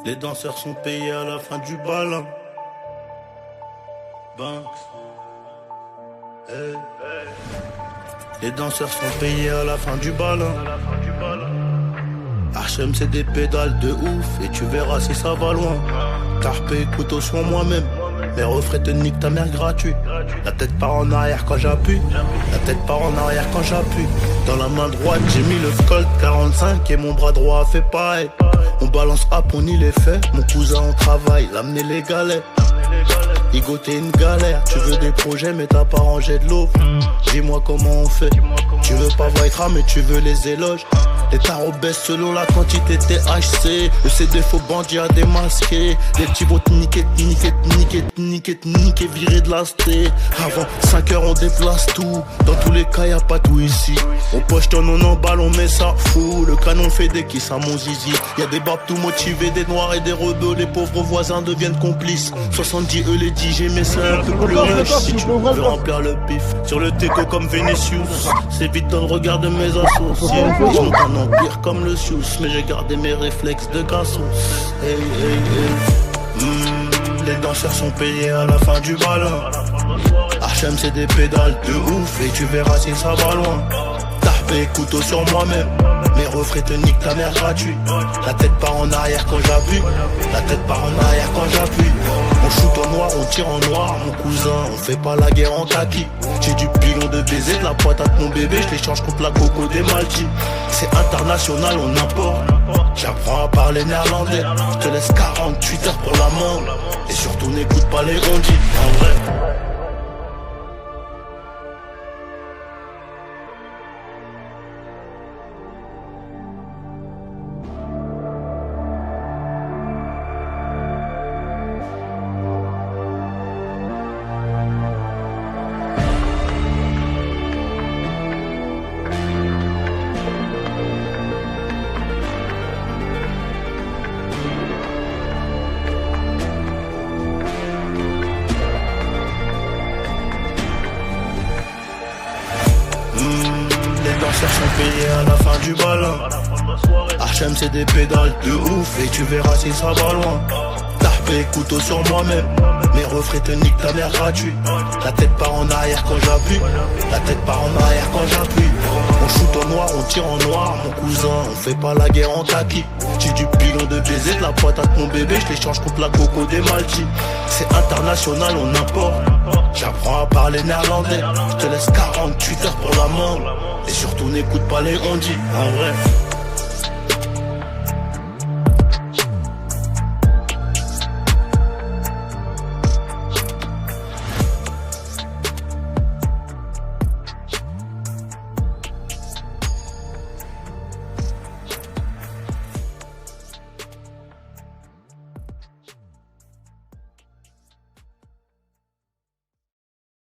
Les danseurs sont payés à la fin du bal. Banks. Hey. Les danseurs sont payés à la fin du bal. HM c'est des pédales de ouf et tu verras si ça va loin. Carpe couteau sur moi-même. Les refrains te niquent ta mère gratuit. La tête part en arrière quand j'appuie. La tête part en arrière quand j'appuie. Dans la main droite j'ai mis le Colt 45 et mon bras droit fait pareil. On balance up, on y les fait. Mon cousin on travaille, l'amener les galets. Igo t'es une galère, tu veux des projets mais t'as pas rangé de l'eau. Dis-moi comment on fait. Tu veux pas voir écran mais tu veux les éloges. Les tarots baissent selon la quantité THC. Le CD faux bandit à démasquer. Les petits vont te niquer, virer de la sté. Avant 5 heures on déplace tout. Dans tous les cas y'a pas tout ici. On pochetonne, on emballe, on met ça fou. Le canon fait des kisses à mon zizi. Y'a des babes tout motivés, des noirs et des rebeux. Les pauvres voisins deviennent complices. 70 les DJ mais c'est un peu plus riche. Si tu veux remplir le pif sur le teco comme Vinicius, c'est vite dans le regard de mes associés. Je monte un empire comme le Sius, mais j'ai gardé mes réflexes de garçon. Hey, hey, hey. Les danseurs sont payés à la fin du bal. HM c'est des pédales de ouf et tu verras si ça va loin. Tarpé couteau sur moi-même. Mes refrains te niquent ta mère gratuit. La tête part en arrière quand j'appuie. La tête part en arrière quand j'appuie. On shoot en noir, on tire en noir. Mon cousin, on fait pas la guerre en kaki. J'ai du pilon de baiser, de la patate mon bébé. Je l'échange contre la coco des Maldives. C'est international, on importe. J'apprends à parler néerlandais. Je te laisse 48 heures pour la mangue. Et surtout n'écoute pas les rondis. En vrai. Sont payés à la fin du bal. HM c'est des pédales de ouf et tu verras si ça va loin. Tarpé couteau sur moi-même. Mes refrains te niquent ta mère gratuit. La tête part en arrière quand j'appuie. La tête part en arrière quand j'appuie. On shoot en noir, on tire en noir. Mon cousin, on fait pas la guerre en kaki. J'ai du pilon de baiser, de la patate mon bébé. Je l'échange contre la coco des Maldives. C'est international, on importe. J'apprends à parler néerlandais. Je te laisse 48 heures pour la mangue. Et surtout n'écoute pas les ondits, en vrai.